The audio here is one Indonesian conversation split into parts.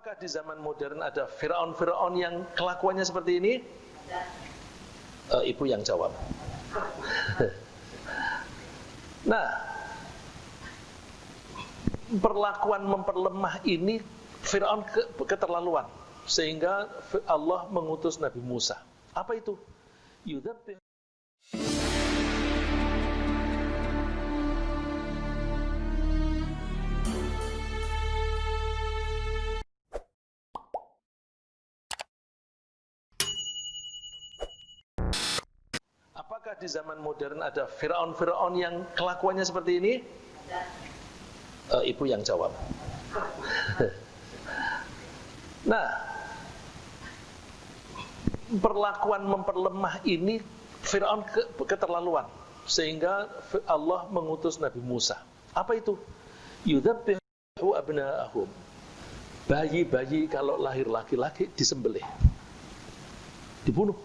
Apakah di zaman modern ada Firaun-Firaun yang kelakuannya seperti ini? Ibu yang jawab. Nah, perlakuan memperlemah ini Firaun keterlaluan, sehingga Allah mengutus Nabi Musa. Apa itu? Yudabbih. Apakah di zaman modern ada Firaun-Firaun yang kelakuannya seperti ini? Ibu yang jawab. Nah, perlakuan memperlemah ini Firaun keterlaluan, sehingga Allah mengutus Nabi Musa. Apa itu? Yudzabbihu abna'ahum. Bayi-bayi kalau lahir laki-laki disembelih, dibunuh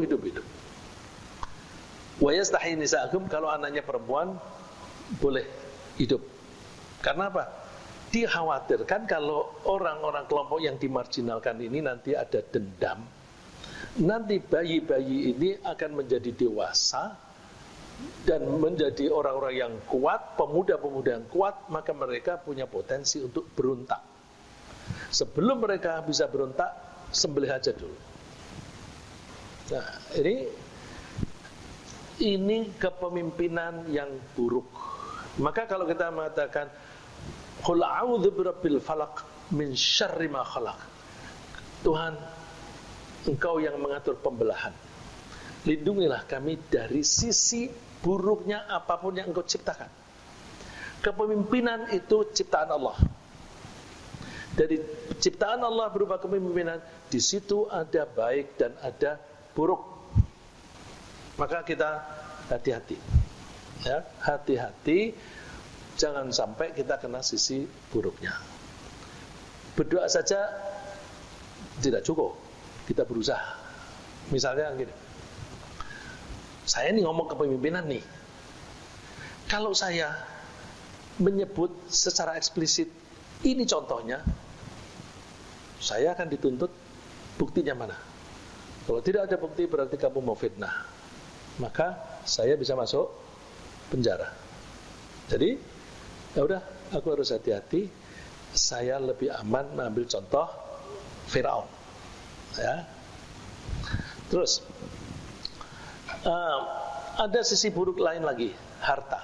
hidup-hidup. Wa yastahi nisa'akum, kalau anaknya perempuan boleh hidup. Karena apa? Dikhawatirkan kalau orang-orang kelompok yang dimarginalkan ini nanti ada dendam. Nanti bayi-bayi ini akan menjadi dewasa dan menjadi orang-orang yang kuat, pemuda-pemuda yang kuat, maka mereka punya potensi untuk berontak. Sebelum mereka bisa berontak, sembelih aja dulu. Nah, ini kepemimpinan yang buruk. Maka kalau kita mengatakan qul a'udzu birabbil falaq min syarri ma khalaq, Tuhan, Engkau yang mengatur pembelahan, lindungilah kami dari sisi buruknya apapun yang Engkau ciptakan. Kepemimpinan itu ciptaan Allah. Dari ciptaan Allah berupa kepemimpinan, di situ ada baik dan ada buruk. Maka kita hati-hati, ya, hati-hati, jangan sampai kita kena sisi buruknya. Berdoa saja tidak cukup, kita berusaha. Misalnya gini, saya ini ngomong kepemimpinan nih, kalau saya menyebut secara eksplisit, ini contohnya, saya akan dituntut. Buktinya mana? Kalau tidak ada bukti berarti kamu mau fitnah, maka saya bisa masuk penjara. Jadi, ya udah, aku harus hati-hati. Saya lebih aman mengambil contoh Firaun. Ya. Terus, ada sisi buruk lain lagi, harta.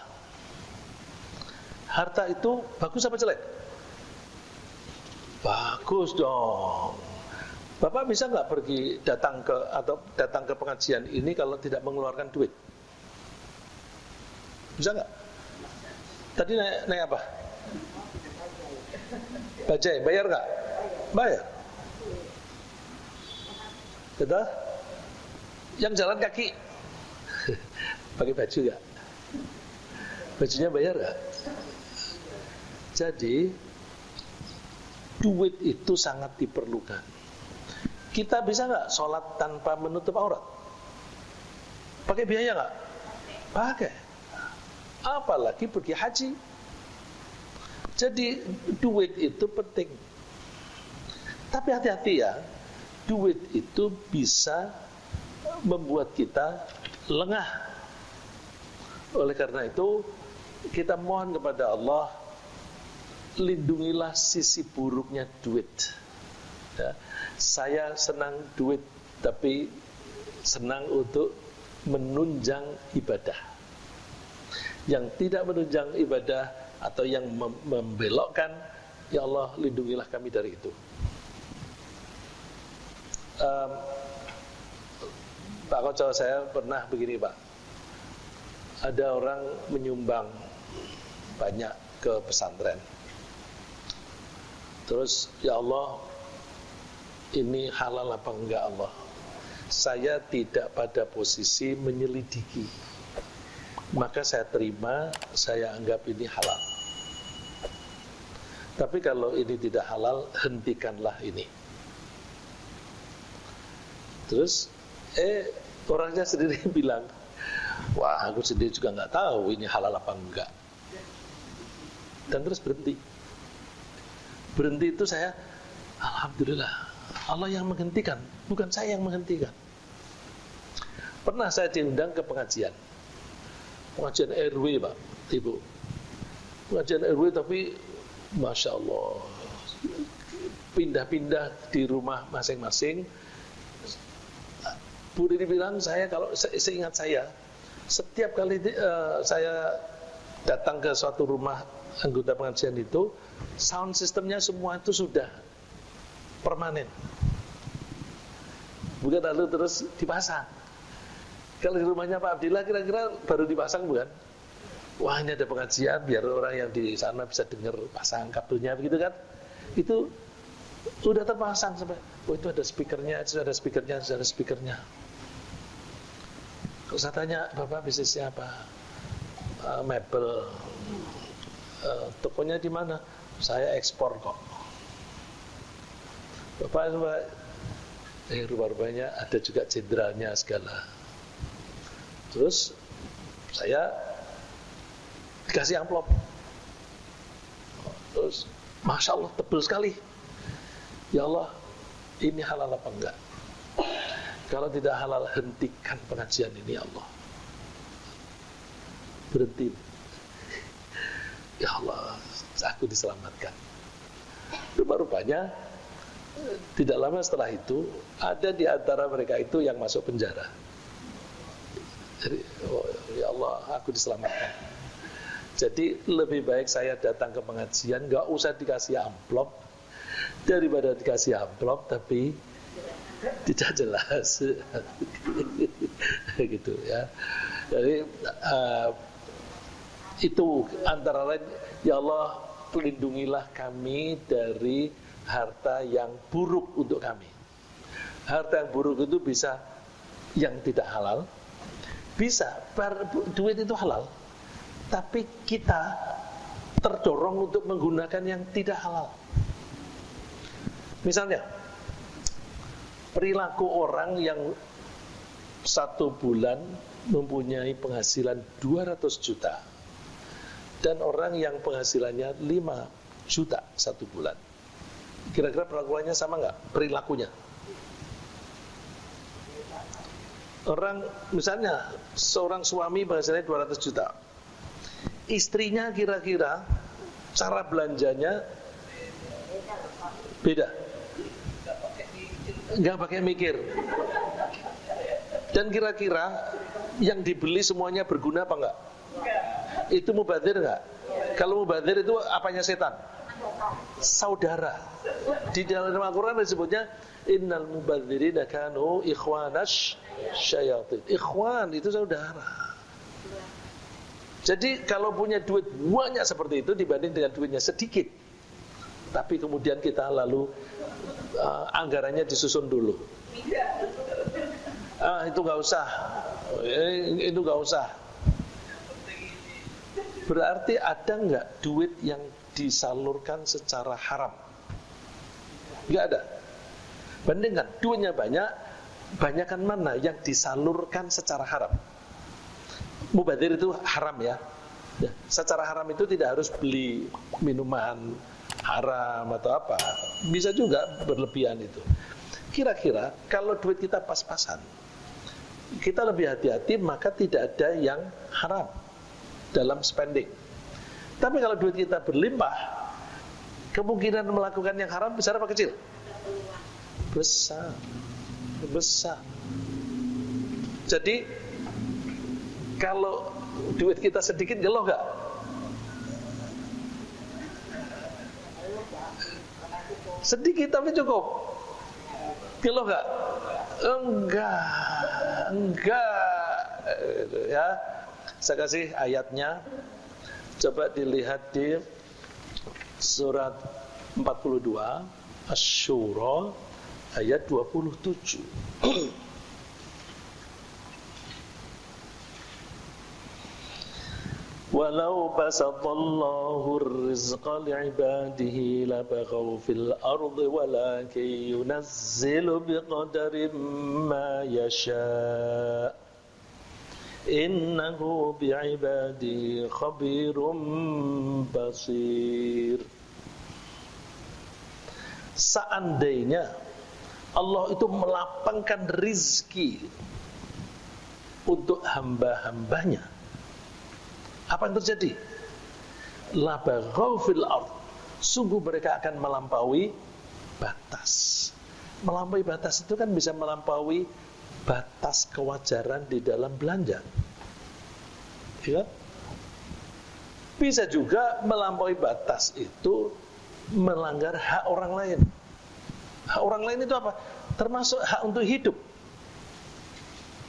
Harta itu bagus apa jelek? Bagus dong. Bapak bisa nggak pergi datang ke pengajian ini kalau tidak mengeluarkan duit? Bisa nggak? Tadi naik apa? Bajai, bayar nggak? Bayar. Betul? Yang jalan kaki pakai baju nggak? Bajunya bayar nggak? Jadi duit itu sangat diperlukan. Kita bisa nggak sholat tanpa menutup aurat? Pakai biaya nggak? Pakai. Apalagi pergi haji. Jadi duit itu penting. Tapi hati-hati ya, duit itu bisa membuat kita lengah. Oleh karena itu, kita mohon kepada Allah, lindungilah sisi buruknya duit. Ya. Saya senang duit, tapi senang untuk menunjang ibadah. Yang tidak menunjang ibadah atau yang membelokkan, ya Allah, lindungilah kami dari itu. Pak Koco, saya pernah begini Pak, ada orang menyumbang banyak ke pesantren. Terus, ya Allah, ini halal apa enggak Allah? Saya tidak pada posisi menyelidiki. Maka saya terima, saya anggap ini halal. Tapi kalau ini tidak halal, hentikanlah ini. Terus, orangnya sendiri bilang, wah, aku sendiri juga nggak tahu ini halal apa enggak. Dan terus berhenti. Berhenti itu saya, alhamdulillah, Allah yang menghentikan, bukan saya yang menghentikan. Pernah saya diundang ke pengajian RW Pak, Ibu. Pengajian RW tapi Masya Allah, pindah-pindah di rumah masing-masing. Bu Dini bilang, saya kalau seingat saya, setiap kali saya datang ke suatu rumah anggota pengajian itu, sound systemnya semua itu sudah permanen, bukan lalu terus dipasang. Kalau di rumahnya Pak Abdillah kira-kira baru dipasang bukan? Wah, ini ada pengajian biar orang yang di sana bisa dengar, pasang kabelnya begitu kan? Itu udah terpasang sampai, oh itu ada speakernya, sudah ada speakernya, sudah ada speakernya. Kalau saya tanya, Bapak bisnisnya apa? Mebel. Tokonya di mana? Saya ekspor kok. Bapak rupa-rupanya ada juga jenderalnya segala. Terus saya dikasih amplop. Terus Masya Allah tebal sekali. Ya Allah, ini halal apa enggak? Kalau tidak halal, hentikan pengajian ini ya Allah. Berhenti. Ya Allah, aku diselamatkan. Rupa-rupanya tidak lama setelah itu ada di antara mereka itu yang masuk penjara. Jadi, oh, ya Allah, aku diselamatkan. Jadi lebih baik saya datang ke pengajian, nggak usah dikasih amplop, daripada dikasih amplop tapi tidak jelas. Gitu ya. Jadi itu antara lain, ya Allah, lindungilah kami dari harta yang buruk untuk kami. Harta yang buruk itu bisa yang tidak halal, bisa duit itu halal, tapi kita terdorong untuk menggunakan yang tidak halal. Misalnya perilaku orang yang 1 bulan mempunyai penghasilan 200 juta dan orang yang penghasilannya 5 juta 1 bulan. Kira-kira perlakuannya sama nggak? Perilakunya. Orang, misalnya seorang suami penghasilannya 200 juta, istrinya kira-kira cara belanjanya beda, nggak pakai mikir. Dan kira-kira yang dibeli semuanya berguna apa enggak? Itu mubadzir enggak? Kalau mubadzir itu apanya setan? Saudara. Di dalam Al-Quran disebutnya innal mubadzirina kanu ikhwanash syayatin. Ikhwan itu saudara. Jadi kalau punya duit banyak seperti itu dibanding dengan duitnya sedikit, tapi kemudian kita lalu anggarannya disusun dulu. Itu nggak usah, itu nggak usah. Berarti ada nggak duit yang disalurkan secara haram? Nggak ada. Bandingkan duitnya banyak, banyakan mana yang disalurkan secara haram? Mubadzir itu haram ya. Secara haram itu tidak harus beli minuman haram atau apa. Bisa juga berlebihan itu. Kira-kira kalau duit kita pas-pasan, kita lebih hati-hati, maka tidak ada yang haram dalam spending. Tapi kalau duit kita berlimpah, kemungkinan melakukan yang haram besar apa kecil? Besar. Besar. Jadi kalau duit kita sedikit, geloh gak? Sedikit tapi cukup. Geloh gak? Enggak. Ya, saya kasih ayatnya. Coba dilihat di surat 42 Asy-Syura ayat 27. Walau basatallahu ar-rizqa li'ibadihi labaghaw fil ardi walakin yunazzilu biqadarin ma yasha' innahu bi'ibadihi khabirum basir. seandainya Allah itu melapangkan rizki untuk hamba-hambanya, apa yang terjadi? La baghaw fil ard, sungguh mereka akan melampaui batas. Melampaui batas itu kan bisa melampaui batas kewajaran di dalam belanja, ya. Bisa juga melampaui batas itu melanggar hak orang lain. Hak orang lain itu apa? Termasuk hak untuk hidup.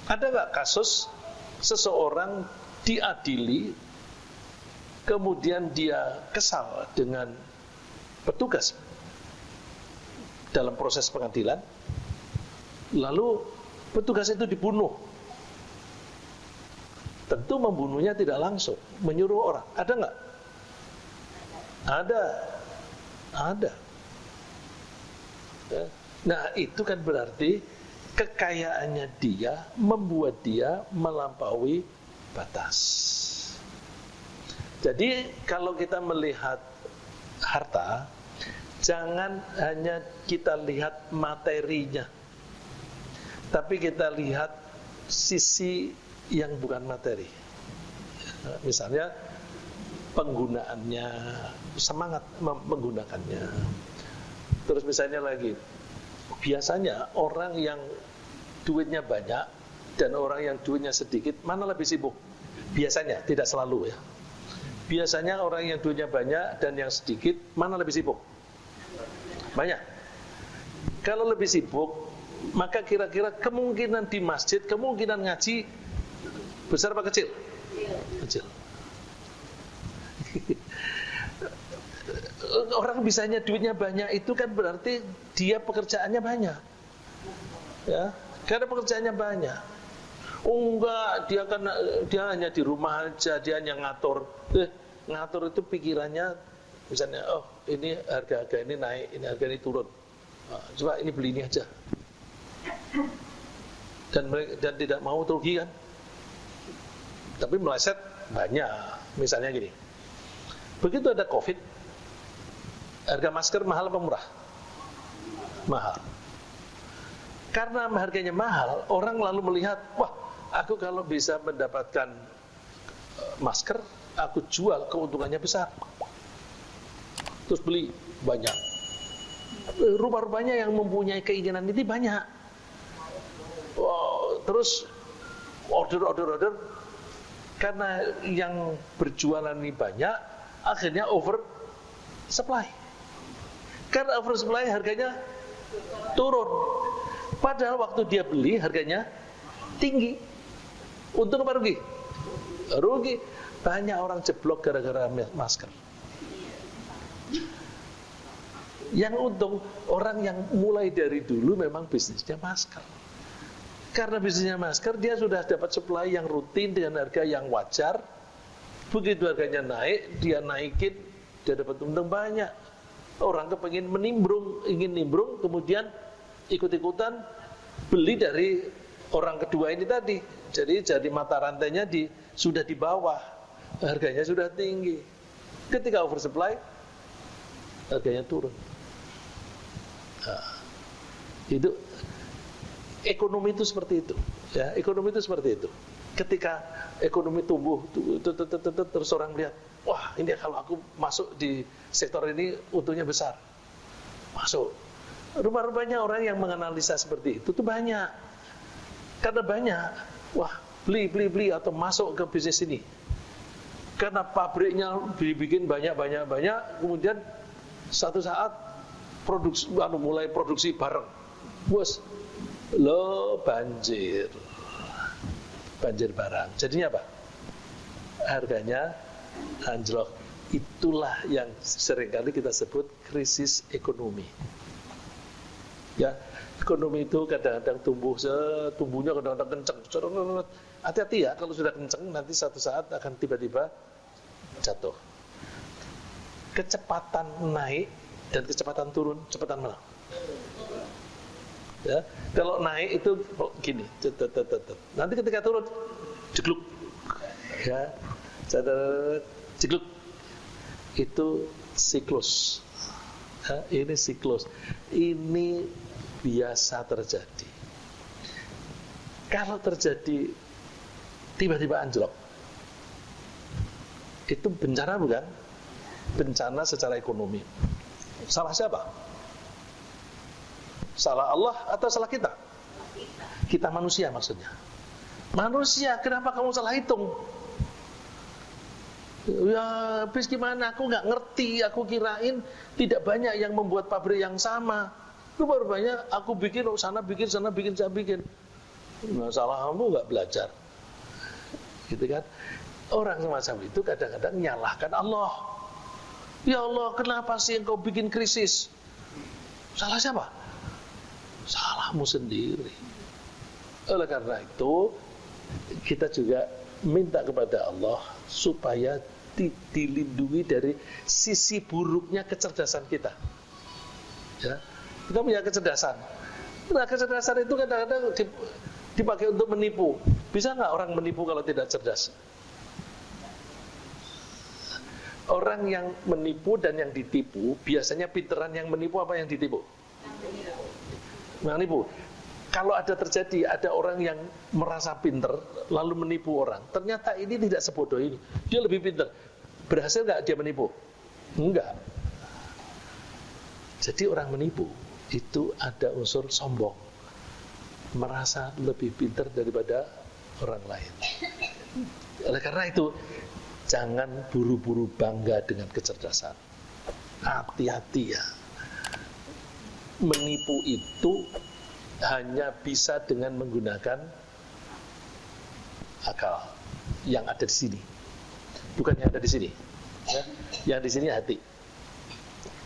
Ada nggak kasus seseorang diadili, kemudian dia kesal dengan petugas dalam proses pengadilan, lalu petugas itu dibunuh? Tentu membunuhnya tidak langsung, menyuruh orang. Ada nggak? Ada. Nah, itu kan berarti kekayaannya dia membuat dia melampaui batas. Jadi kalau kita melihat harta, jangan hanya kita lihat materinya, tapi kita lihat sisi yang bukan materi. Misalnya penggunaannya, semangat menggunakannya. Terus misalnya lagi, biasanya orang yang duitnya banyak dan orang yang duitnya sedikit, mana lebih sibuk? Biasanya, tidak selalu ya. Biasanya orang yang duitnya banyak dan yang sedikit, mana lebih sibuk? Banyak. Kalau lebih sibuk, maka kira-kira kemungkinan di masjid, kemungkinan ngaji besar apa kecil? Kecil. Orang bisanya duitnya banyak itu kan berarti dia pekerjaannya banyak, ya, karena pekerjaannya banyak. Oh enggak, dia hanya di rumah aja, dia hanya ngatur. Ngatur itu pikirannya, misalnya, oh ini harga ini naik, ini harga ini turun. Nah, coba ini beli ini aja. Dan tidak mau rugi kan? Tapi meleset banyak. Misalnya gini, begitu ada COVID, harga masker mahal apa murah? Mahal. Karena harganya mahal, orang lalu melihat, wah, aku kalau bisa mendapatkan masker, aku jual, keuntungannya besar. Terus beli banyak. Rupa-rupanya yang mempunyai keinginan ini banyak. Wow, terus order. Karena yang berjualan ini banyak, akhirnya over supply. Karena over supply harganya turun. Padahal waktu dia beli harganya tinggi. Untung apa rugi? Rugi. Banyak orang jeblok gara-gara masker. Yang untung orang yang mulai dari dulu memang bisnisnya masker. Karena bisnisnya masker, dia sudah dapat supply yang rutin dengan harga yang wajar. Begitu harganya naik, dia naikin, dia dapat untung banyak. Orang kepengin ingin nimbrung, kemudian ikut-ikutan beli dari orang kedua ini tadi. Jadi mata rantainya sudah di bawah, harganya sudah tinggi. Ketika oversupply, harganya turun. Nah, itu ekonomi itu seperti itu, ya. Ekonomi itu seperti itu. Ketika ekonomi tumbuh, terus orang melihat, wah, ini kalau aku masuk di sektor ini untungnya besar, masuk. Rupa-rupanya orang yang menganalisa seperti itu tuh banyak. Karena banyak, wah, beli atau masuk ke bisnis ini. Karena pabriknya dibikin banyak, kemudian satu saat mulai produksi bareng, bos. Lo banjir barang. Jadinya apa? Harganya anjlok. Itulah yang seringkali kita sebut krisis ekonomi. Ya, ekonomi itu kadang-kadang tumbuhnya kadang-kadang kenceng. Hati-hati ya, kalau sudah kenceng nanti satu saat akan tiba-tiba jatuh. Kecepatan naik dan kecepatan turun, kecepatan mana? Ya, kalau naik itu gini, nanti ketika turun, jegluk, ya, jegluk, itu siklus. Ini siklus. Ini biasa terjadi. Kalau terjadi tiba-tiba anjlok, itu bencana bukan? Bencana secara ekonomi. Salah siapa? Salah Allah atau salah kita? Kita manusia maksudnya. Manusia, kenapa kamu salah hitung? Ya, habis gimana? Aku nggak ngerti. Aku kirain tidak banyak yang membuat pabrik yang sama. Itu baru banyak. Aku bikin, sana bikin, sana bikin, saya bikin. Nah, salah kamu nggak belajar. Gitu kan? Orang semacam itu kadang-kadang nyalahkan Allah. Ya Allah, kenapa sih engkau bikin krisis? Salah siapa? Salahmu sendiri. Oleh karena itu, kita juga minta kepada Allah supaya dilindungi dari sisi buruknya kecerdasan kita. Ya, kita punya kecerdasan. Nah, kecerdasan itu kadang-kadang dipakai untuk menipu. Bisa nggak orang menipu kalau tidak cerdas? Orang yang menipu dan yang ditipu, biasanya pinteran yang menipu apa yang ditipu? Menipu. Kalau ada terjadi, ada orang yang merasa pinter, lalu menipu orang. Ternyata ini tidak sebodoh ini. Dia lebih pinter. Berhasil nggak dia menipu? Enggak. Jadi orang menipu, itu ada unsur sombong. Merasa lebih pinter daripada orang lain. Oleh karena itu, jangan buru-buru bangga dengan kecerdasan. Hati-hati ya. Menipu itu hanya bisa dengan menggunakan akal yang ada di sini, bukan yang ada di sini. Ya. Yang di sini hati.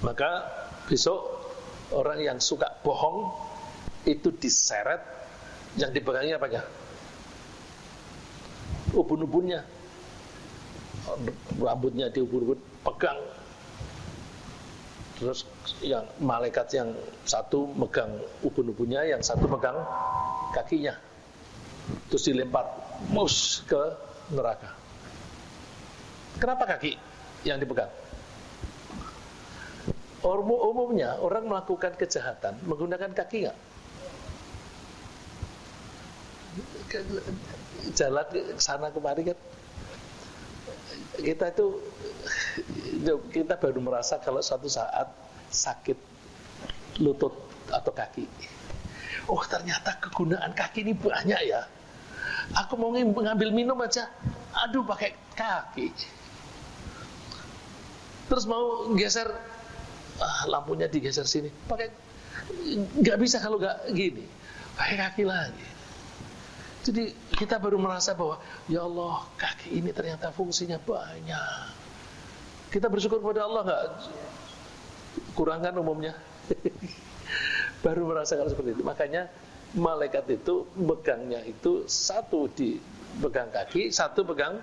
Maka besok orang yang suka bohong itu diseret, yang dipegangnya apanya? Ubun-ubunnya. Rambutnya diubur-ubur, pegang. Terus yang malaikat yang satu megang ubun-ubunnya, yang satu megang kakinya. Terus dilempar mus ke neraka. Kenapa kaki yang dipegang? Umumnya orang melakukan kejahatan menggunakan kaki nggak? Jalan sana kemari kan, kita baru merasa kalau suatu saat sakit lutut atau kaki. Oh, ternyata kegunaan kaki ini banyak ya. Aku mau ngambil minum aja, aduh pakai kaki. Terus mau geser, lampunya digeser sini, pakai, nggak bisa kalau nggak gini, pakai kaki lagi. Jadi kita baru merasa bahwa ya Allah, kaki ini ternyata fungsinya banyak. Kita bersyukur kepada Allah nggak? Kurang kan umumnya? Baru merasakan seperti itu. Makanya malaikat itu megangnya itu satu di pegang kaki, satu pegang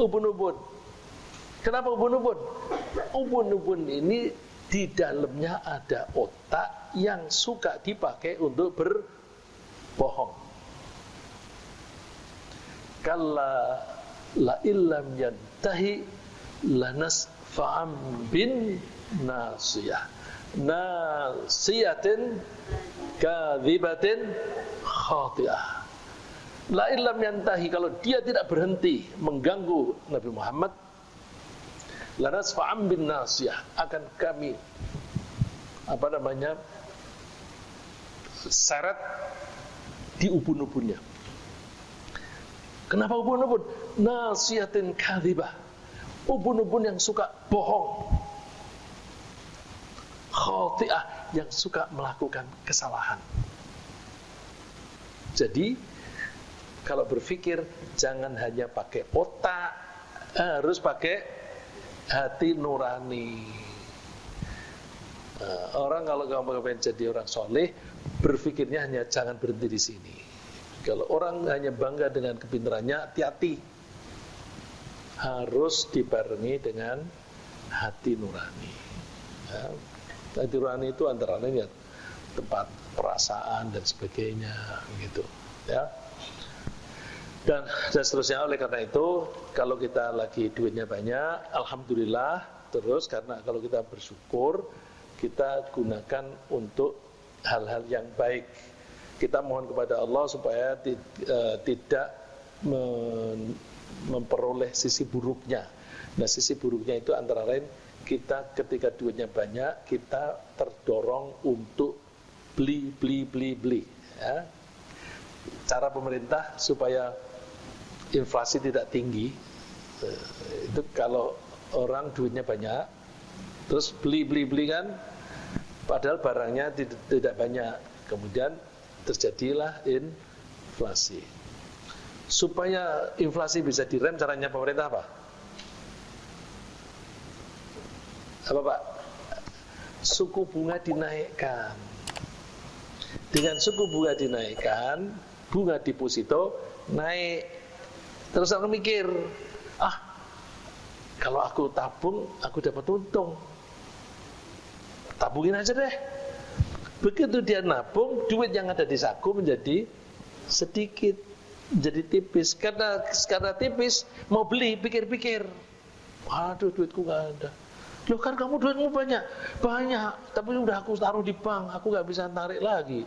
ubun-ubun. Kenapa ubun-ubun? Ubun-ubun ini di dalamnya ada otak yang suka dipakai untuk berbohong. Kalla la illam yantahi lanasfa'am bin nasiyah nasiyatin kadhibatin khati'ah. La illam yantahi, kalau dia tidak berhenti mengganggu Nabi Muhammad, lanasfa'am bin nasiyah, akan kami seret di ubun-ubunnya. Kenapa ubun-ubun? Nasiyatin kadhibah, ubun-ubun yang suka bohong, khati'ah, yang suka melakukan kesalahan. Jadi kalau berpikir jangan hanya pakai otak, harus pakai hati nurani. Orang kalau kamu pengen jadi orang soleh, berpikirnya hanya jangan berhenti di sini. Kalau orang hanya bangga dengan kepintarannya, hati-hati. Harus dibarengi dengan hati nurani. Ya. Hati nurani itu antara lain ya, tempat perasaan dan sebagainya, gitu. Ya. Dan seterusnya. Oleh karena itu, kalau kita lagi duitnya banyak, alhamdulillah. Terus karena kalau kita bersyukur, kita gunakan untuk hal-hal yang baik. Kita mohon kepada Allah supaya tidak memperoleh sisi buruknya. Nah, sisi buruknya itu antara lain kita ketika duitnya banyak, kita terdorong untuk beli ya. Cara pemerintah supaya inflasi tidak tinggi itu kalau orang duitnya banyak terus beli kan, padahal barangnya tidak banyak, kemudian terjadilah inflasi. Supaya inflasi bisa direm, caranya pemerintah apa? Apa Pak? Suku bunga dinaikkan. Dengan suku bunga dinaikkan, bunga deposito naik. Terus orang mikir, kalau aku tabung, aku dapat untung. Tabungin aja deh. Begitu dia nabung, duit yang ada di saku menjadi sedikit, jadi tipis. Karena tipis, mau beli, pikir-pikir, waduh duitku gak ada. Loh kan kamu duitmu banyak, tapi udah aku taruh di bank, aku gak bisa tarik lagi.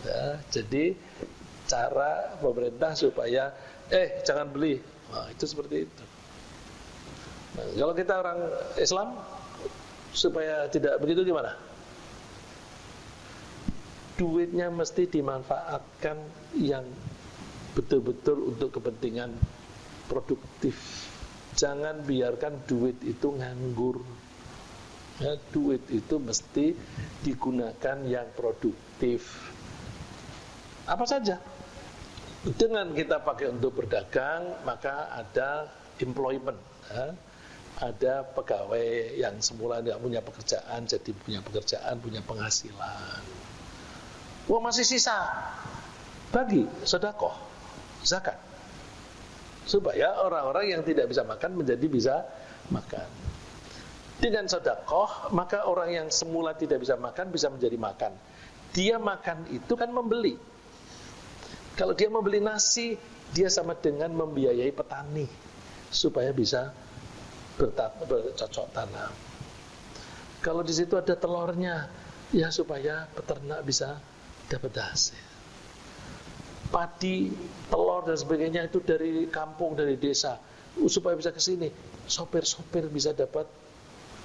Ya, jadi cara pemerintah supaya jangan beli, itu seperti itu. Nah, kalau kita orang Islam supaya tidak begitu gimana? Duitnya mesti dimanfaatkan yang betul-betul untuk kepentingan produktif. Jangan biarkan duit itu nganggur. Ya, duit itu mesti digunakan yang produktif. Apa saja? Dengan kita pakai untuk berdagang, maka ada employment. Ya. Ada pegawai yang semula tidak punya pekerjaan, jadi punya pekerjaan, punya penghasilan. Wah, masih sisa, bagi sedekah, zakat, supaya orang-orang yang tidak bisa makan menjadi bisa makan. Dengan sedekah, maka orang yang semula tidak bisa makan bisa menjadi makan. Dia makan itu kan membeli. Kalau dia membeli nasi, dia sama dengan membiayai petani supaya bisa bercocok tanam. Kalau di situ ada telurnya, ya supaya peternak bisa dapat hasil. Padi, telur dan sebagainya itu dari kampung, dari desa, supaya bisa ke sini. Sopir-sopir bisa dapat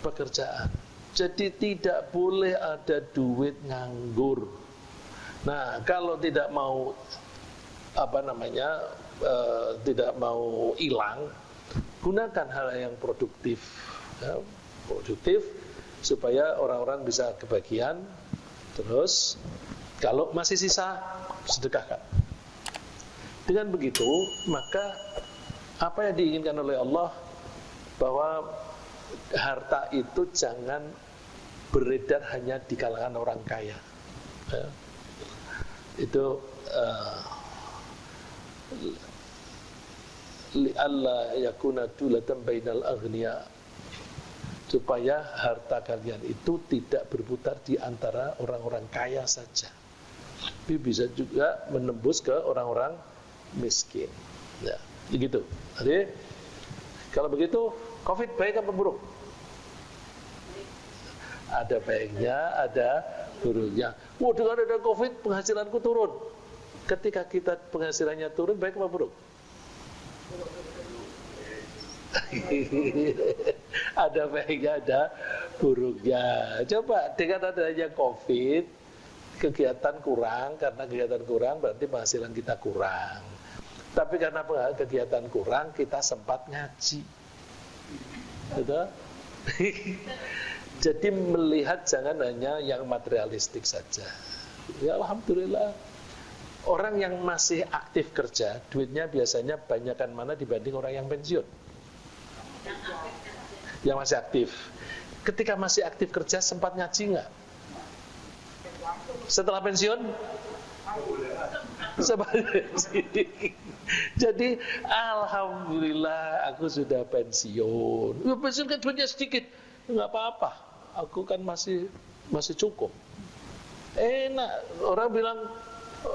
pekerjaan. Jadi tidak boleh ada duit nganggur. Nah, kalau tidak mau tidak mau hilang, gunakan hal yang produktif, ya, produktif supaya orang-orang bisa kebagian. Terus kalau masih sisa, sedekahkan. Dengan begitu, maka apa yang diinginkan oleh Allah, bahwa harta itu jangan beredar hanya di kalangan orang kaya. Ya. Itu li'alla yakuna dulatan bainal aghniya, supaya harta kalian itu tidak berputar di antara orang-orang kaya saja, tapi bisa juga menembus ke orang-orang miskin. Ya, begitu. Jadi kalau begitu, Covid baik apa buruk? Ada baiknya, ada buruknya. Wah, dengan ada Covid penghasilanku turun. Ketika kita penghasilannya turun, baik apa buruk? Ada baiknya, ada buruknya. Coba dengan adanya Covid, kegiatan kurang, karena kegiatan kurang berarti penghasilan kita kurang. Tapi karena kegiatan kurang, kita sempat ngaji. Betul? Jadi melihat jangan hanya yang materialistik saja. Ya alhamdulillah. Orang yang masih aktif kerja, duitnya biasanya banyakkan mana dibanding orang yang pensiun? Yang masih aktif. Ketika masih aktif kerja, sempat ngaji nggak? Setelah pensiun? Jadi alhamdulillah aku sudah pensiun. Ya, pensiun kan duitnya sedikit, nggak apa-apa. Aku kan masih cukup. Enak. Orang bilang,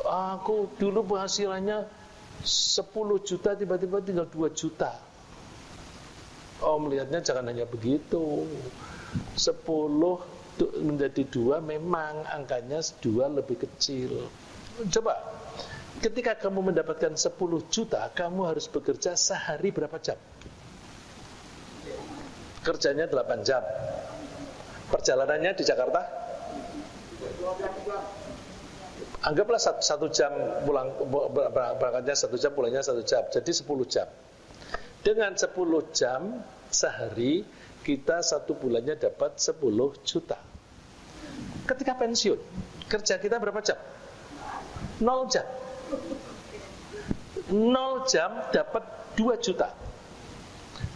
aku dulu penghasilannya 10 juta, tiba-tiba tinggal 2 juta. Oh, melihatnya jangan hanya begitu. 10 menjadi 2 memang angkanya 2 lebih kecil. Coba, ketika kamu mendapatkan 10 juta, kamu harus bekerja sehari berapa jam? Kerjanya 8 jam. Perjalanannya di Jakarta? Anggaplah 1 jam pulang, berangkatnya 1 jam, pulangnya 1 jam. Jadi 10 jam. Dengan 10 jam sehari, kita 1 bulannya dapat 10 juta. Ketika pensiun, kerja kita berapa jam? 0 jam. 0 jam dapat 2 juta.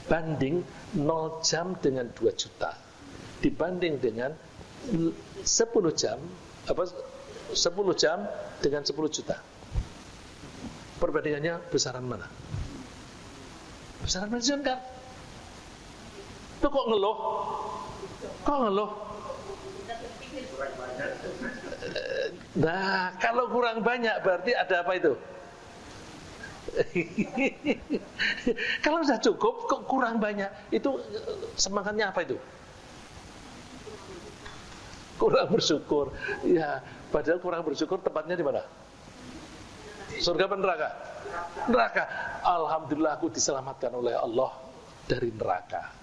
Banding 0 jam dengan 2 juta. Dibanding dengan 10 jam, 10 jam dengan 10 juta. Perbandingannya besaran mana? Besaran pensiun kan? Itu kok ngeluh? Kok ngeluh? Nah, kalau kurang banyak berarti ada apa itu? Kalau sudah cukup kok kurang banyak, itu semangatnya apa itu? Kurang bersyukur. Ya, padahal kurang bersyukur tempatnya di mana? Surga apa neraka? Neraka. Alhamdulillah aku diselamatkan oleh Allah dari neraka,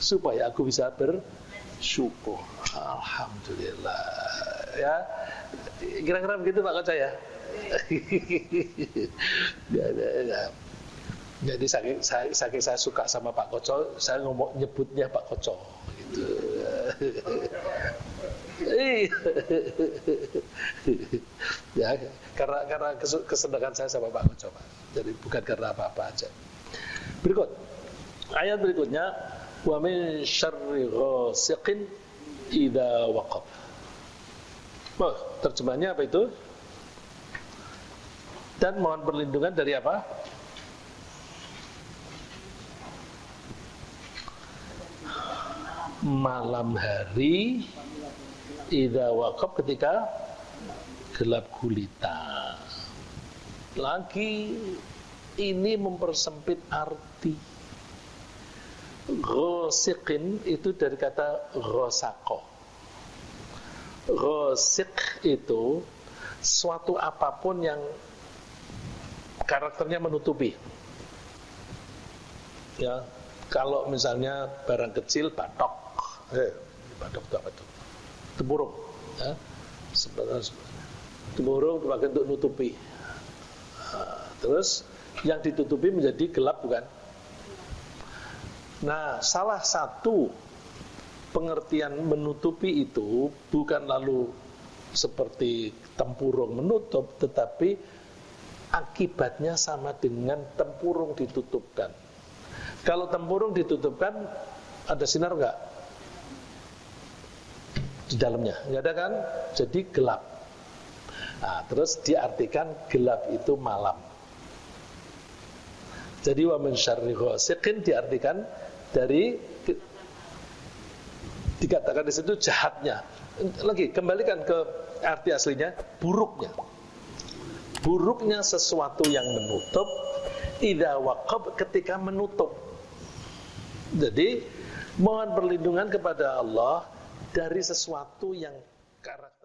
supaya aku bisa bersyukur. Alhamdulillah. Ya, kira-kira begitu Pak Koco ya. Jadi saking saya suka sama Pak Koco, saya nyebutnya Pak Koco gitu. Ya, karena kesenangan saya sama Pak Koco, Pak. Jadi bukan karena apa-apa aja. Berikut ayat berikutnya, wa min syarri ghasiqin idza waqab. Oh, terjemahnya apa itu? Dan mohon perlindungan dari apa? Malam hari idza waqab, ketika gelap gulita. Lagi ini mempersempit arti. Ghasiqin itu dari kata ghasaqah. Ghasiq itu suatu apapun yang karakternya menutupi. Ya, kalau misalnya barang kecil batok. Batok itu apa itu? Tempurung. Ya, tempurung dipakai untuk nutupi. Terus yang ditutupi menjadi gelap, bukan? Nah, salah satu pengertian menutupi itu bukan lalu seperti tempurung menutup, tetapi akibatnya sama dengan tempurung ditutupkan. Kalau tempurung ditutupkan, ada sinar enggak? Di dalamnya, enggak ada kan? Jadi gelap. Nah, terus diartikan gelap itu malam. Jadi wa min syarri ghasiqin diartikan dari, dikatakan di situ jahatnya. Lagi kembalikan ke arti aslinya, buruknya. Buruknya sesuatu yang menutup, idza waqab, ketika menutup. Jadi mohon perlindungan kepada Allah dari sesuatu yang karakter